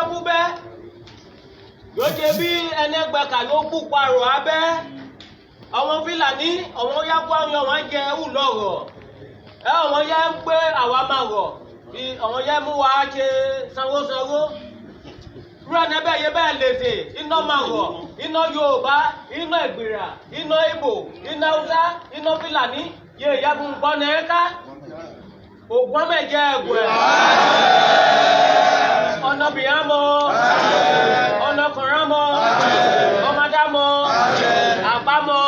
búbẹ́ yóò ṣe bí ẹnẹgbẹ̀ka yóò kú parọ̀ abẹ́ àwọn Fúlàní àwọn yá kó àwọn wọn jẹ ewu lọ́rọ̀ àwọn yá ń gbé àwa máa rọ̀ bí àwọn yá mú wa ṣe sanwó rúra nẹ́bẹ̀ yẹ bẹ́ẹ̀ lèdè iná máa rọ̀ iná Yorùbá iná Ìgbìrà iná Ìgbò iná Haúsá iná Fúlàní yẹ ìyàbùn gbọ́nà ẹ̀ka ògbọ́n mẹ́jẹ ẹ̀gbẹ́ ọ̀nà bìyàmọ́ ọ̀nà kọ̀ọ̀rọ̀mọ́ ọmọdámọ́ àbámọ́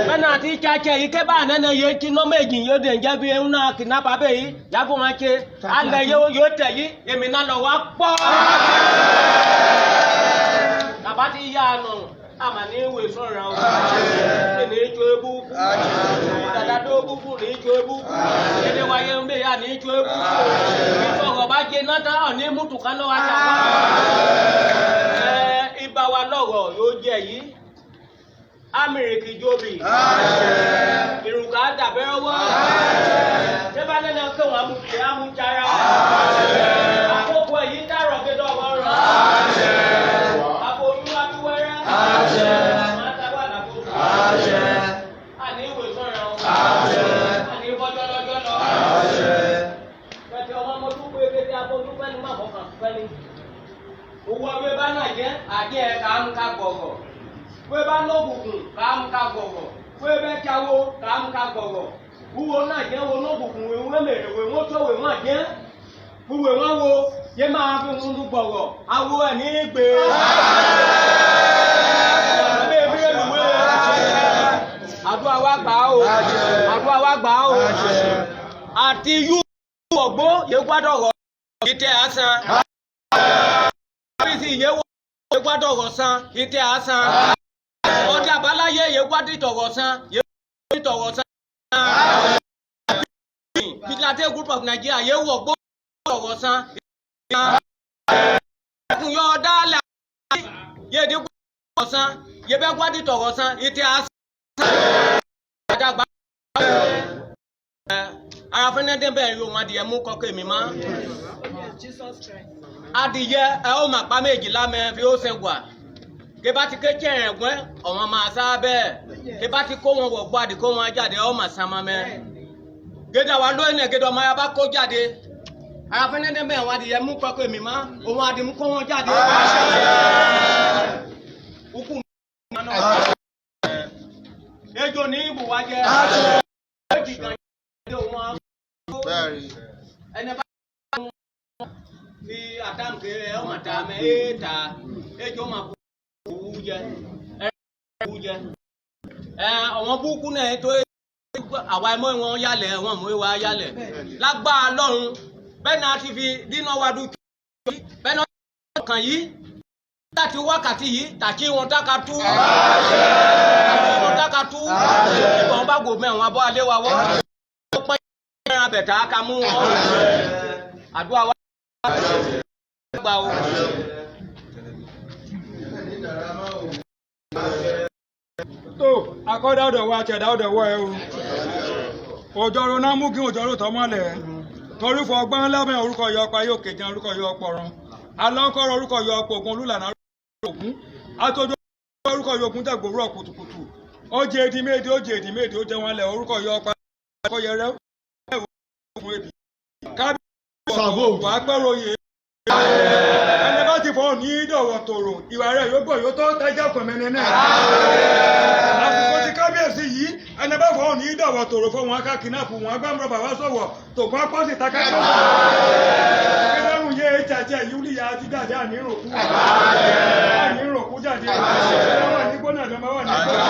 mẹ́nà àti ìkàkẹ́ yìí kébà nẹ́nẹ́ yìí kí iná méjì yóò dé ǹjẹ́ bí ẹ̀hún náà kìnnàpá bẹ́ẹ̀ yìí yàgò wọn ṣe alẹ́ yóò tẹ̀ yìí èmi náà lọ wá pọ́ tàbá ti yá àná àmà ní ìwé sọ̀rọ̀ àwọn ọ̀rọ̀ ní ìjọ ebú dàdádó búkú ní ìjọ ebú èdè wáyé ń bèyà ní ìjọ ebú ìfọ̀rọ̀ bá jẹ náà ní mútùká náà wá tàbá ibà wa lọ́rọ̀ yóò jẹ yìí amìrìkì jóbi ìrùkà dàbẹ́rọ́wọ́ ṣébà nínú kéwọ́n amúkẹ́ amújára àkókò èyí dárọ̀ gbẹdọ̀ ọ̀rọ̀ àbòyún abíwẹ́rẹ́ àmàtàwà làbòrò àní ìwé sọ̀rọ̀ àní ìbọ́jọ́ lọ́jọ́ lọ pẹ̀tẹ̀ ọmọ mo tún pé kété abójú pẹ́ni má bọ̀kàn pẹ́ni owó ọwé bá náà jẹ́ àjẹ́ ẹ̀ka amúká gbọ̀gọ̀ wé bá lóbùkún ká amúká gbọ̀gọ̀ wé bẹ́ jáwó ká amúká gbọ̀gọ̀ wúwo náà jẹ́ wo lóbùkún wé mèrè wé wọ́n tó wé wọ́n jẹ́ wúwo wọ́n wo yé máa fi ń dún gbọ̀gọ̀ awo ẹ̀ ní gbé àdúrà wa gbà ó àdúrà wa gbà ó àti yú ọgbó yẹ gbádọ̀ rọ̀ ìtẹ̀ àsán àbísí yẹ gbádọ̀ rọ̀ san ìtẹ̀ àsán ọdẹ àbáláyé yẹ gbádọ̀ ìtọ̀rọ̀ san yẹ gbádọ̀ ìtọ̀rọ̀ san Vigilante Group of Nigeria yẹ wọ̀ gbó ìtọ̀rọ̀ san ẹkùn yọ ọ̀dàlẹ̀ yẹ dé gbádọ̀ san yẹ bẹ́ gbádọ̀ ìtọ̀rọ̀ san ìtẹ̀ àsán àdàgbà ara fẹ́nẹ́dẹ́ bẹ́ẹ̀ yóò wọn adìyẹ mú kọ́kọ́ èmi mọ́ adìyẹ ẹ ó mà pa méjìlá mẹ́ fi ó sẹ́gbà kí bá ti ké jẹ́ ẹ̀gbọ́n ọ̀wọ́n máa sá bẹ́ẹ̀ kí bá ti kó wọn wọ̀ gbọ́ àdì kó wọn jáde ọ́ mà sá mọ́ mẹ́ gédé wa lóyún ẹ̀ gédé ọmọ ya bá kó jáde ara fẹ́nẹ́dẹ́ bẹ́ẹ̀ wọn adìyẹ mú kọ́kọ́ èmi mọ́ òun adì mú kó wọn jáde ukú mi náà ejò ní ibùwá jẹ́ èjì kan ẹni bá fi àtàǹkè ọmọ àtàmẹ èèta ejò máa kú owó jẹ ẹwú jẹ àwọn búkú náà tó àwa ẹmọ wọn yálẹ wọn mú wa yálẹ lágbára lọ́run bẹ́ẹ̀ náà ti fi dínà wa dúkìá bẹ́ẹ̀ náà kàn yìí láti wákàtí yìí tàkí wọn dáka tú ìbọn bá gò mẹ́wọ̀n abọ́ alẹ́ wa wọ́ abẹ̀tà ká mú wọn àdúrà wa gbà ó. tó akọ́dá ọ̀dọ̀ wa àtẹ̀dá ọ̀dọ̀ wọ ẹ o òjòrò náà mú kí òjòrò tọmọlẹ̀ torí fọ ọgbọ́n lábẹ́ orúkọ yọ ọpa yóò kéjì orúkọ yọ ọpọrun alọ́kọ́rọ̀ orúkọ yọ ọpọ ògùn olúlànà ògùn àtòjò orúkọ yọ ògùn tẹ̀gbòrú ọ̀kùtùkùtù ó jẹ èdè méje ó jẹ wọn lẹ̀ orúkọ yọ ọpa ọkọyẹrẹ kábíyèsí wà pẹ́rọ yẹ ẹni bá ti fọ́ ní ìdọ̀wọ̀ tòrò ìwà rẹ̀ yóò gbọ́ yóò tó tẹ́jẹ́ ọkọ̀ mẹ́rin náà àsìkò ti kábíyèsí yìí ẹni bá fọ́ ní ìdọ̀wọ̀ tòrò fún wọn kákìnáàpù wọn agbámúrọ̀ bàbá sọ̀wọ̀ tògbọ́n pọ́sì takákọ́ ẹgbẹ́rún yé jàjẹ́ yúlíyà ti jáde àníròkú jáde wà ní gbóná ìjọba wà ní gbóná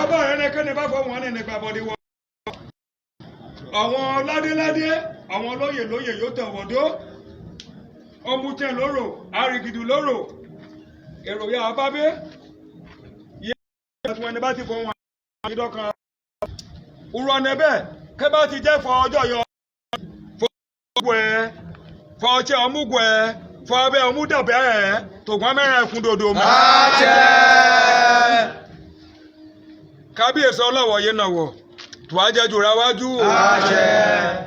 ọba rẹ̀ nẹ́kẹ́ni bá fọ́ wọn ní nípa bọ́dí wọn àwọn ládéládé àwọn lóyè yóò tẹ̀wọ̀dó ọmútẹ́ lóró àrígidù lóró èrò ya ọbábé yẹ ẹ̀tún ẹni bá ti fọ́ wọn ìdọ́kan urọ̀ nẹ́bẹ̀ kẹ́ bá ti jẹ́ fọ ọjọ́ yọ fọ ọjẹ́ ọmúgbọ̀ ẹ̀ fọ ọbẹ̀ ọmúdàbẹ̀ ẹ̀ tògbọ́n mẹ́rin ẹ̀kún dòdò mọ́ kábíyèsí ọlọ́wọ̀ yé náà wọ̀ tuwaje jura wájú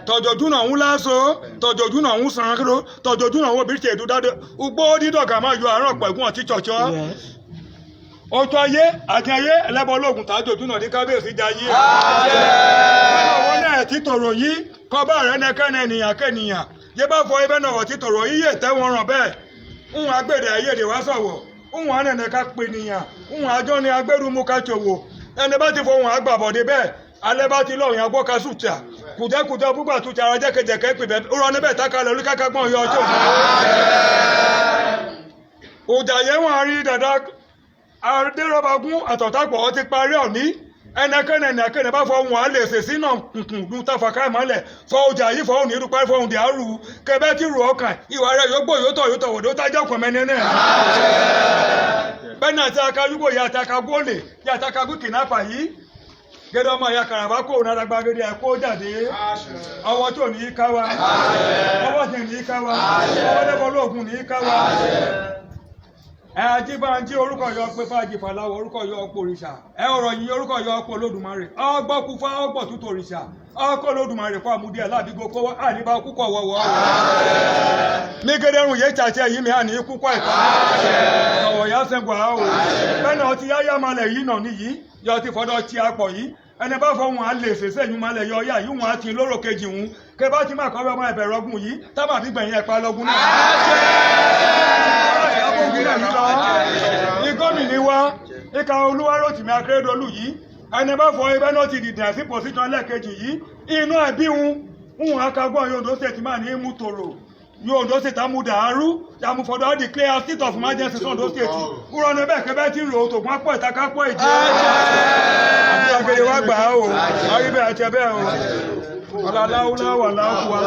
tọjọjú náà ń láso tọjọjú náà ń san kúrò tọjọjú náà ń bí ṣe èdú dáadé ugbó dídọ̀gà máa yọ àárọ̀ pẹ̀gún ọtí ṣọ̀ṣọ́ ọjọ́ ayé àti ayé ẹlẹ́bọ̀ ológun tàjọjú náà ní kábíyèsí jayé owó náà títòrò yìí kọba rẹ̀ nẹ́kẹ́ni ènìyàn kẹ́nìyàn yé bá fọ ibẹ̀ náà títòrò yìí yé tẹ́wọ̀n ràn bẹ́ẹ̀ ń agbèrè ayédè wá sọ̀wọ̀ ń anẹ̀nẹ̀ ká pè nìyàn ń àjọ ni agbẹ́rù mú ká ṣòwò ẹni bá ti fohùn àgbàbọ̀dé bẹ́ẹ̀ alẹ́ bá ti lọ́ọ̀yìn agbọ́ka sùtà kùdẹ́kùdẹ́ búgbà tó ti ara jẹ́kẹjẹ̀kẹ́ pè bẹ́ẹ̀ ó rọ níbẹ̀ tákàlẹ̀ olúkákágbọ́n yọ ọjọ́ òjà yẹn wọn rí dàda àdérọ́bagún àtọ̀tàpọ̀ ti parí òní ẹnẹkẹ́nẹ bá fọ ohun àlè ṣèṣì náà kùnkùn tàfà ká ìmọ̀lẹ̀ fọ ọjà yìí fọ òun ní irúpẹ́ fọ ohun dì àrù kẹbẹ́ tí rù ọkàn ìwà rẹ̀ yóò gbò yóò tọ̀ wòdó tájọ́ ọkùn mẹ́ni náà bẹ́ẹ̀ náà tí a ka yúgbò yà tí a ka gbólè yà tí a ka gbé kìnnáfà yìí gẹ́gẹ́ ọmọ ìyá kàràbá kò náà dàgbà gẹ́gẹ́ ẹ̀ kó jáde ọwọ́ tó ní í ká wa ọwọ́ tí ní í ká wa ọwọ́ lẹ́bọ̀ lóògùn ní í ká wa Ajíbánjí orúkọ yọ pé fàájì fàláwọ̀ orúkọ yọ ọ̀pọ̀ òrìṣà ọ̀rọ̀ yìí orúkọ yọ ọ̀pọ̀ Olódùmarè ọgbọ́kúfá ọgbọ̀ tútù òrìṣà ọkọ̀ Olódùmarè kọ́ àmúdí aládìgbò kó àníbá kúkọ̀ wọ̀wọ̀ ní gẹ́gẹ́rùn yé tàṣẹ yìí mi à ní kúkọ̀ ẹ̀kọ́ ọ̀wọ̀ yá sẹ́gbà ó bẹ́ẹ̀nà ọtí yáyá malẹ̀ yìí nà níyìí yọ ti fọdọ̀ ti apọ̀ yìí ẹni bá fọ wọn à lè ṣèṣe yìí malẹ̀ yọ ọyá yìí wọn á ti lóró kejì wọn kẹ bá ti máa kọ́ ọmọ ẹ̀bẹ̀rẹ̀ ọgùn yìí tábà bí gbẹ̀yìn ẹ̀pá lọ́gùn náà ìgọ́mìnì wa ìka Olúwarótìmí Akérédolú yìí ẹni bá fọ ibẹ̀ náà ti dìdà sí pòsíṣàn lẹ́ẹ̀kejì yìí inú ẹbí ń akagbọ́n Ondo State máa ní mú tòrò Ondo State amúdàárú amúfọdọ́ declare state of emergency Ondo State kúrò ní bẹ́ẹ̀ kẹ́bẹ́ tí ń rò ó tó pọ́n pọ̀ ìtakápọ̀ ìdí àti àgbèrè wá gbà á o àríbẹ̀ àti ẹbẹ̀ o ọ̀làláwùlá wà láwùwà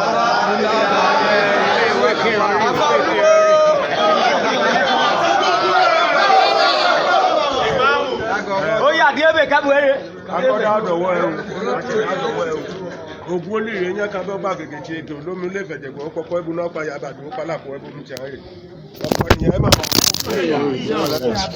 Ogun olóòrè yẹn ká bọ́ bá gègé ṣe ètò olómi lè fẹ̀jẹ̀gbọ́ kọ́kọ́ ẹbùn náà pàyà àbàdàn ó pálàpọ̀ ẹbùn ti àárẹ̀ ọ̀pọ̀ ènìyàn ẹ máa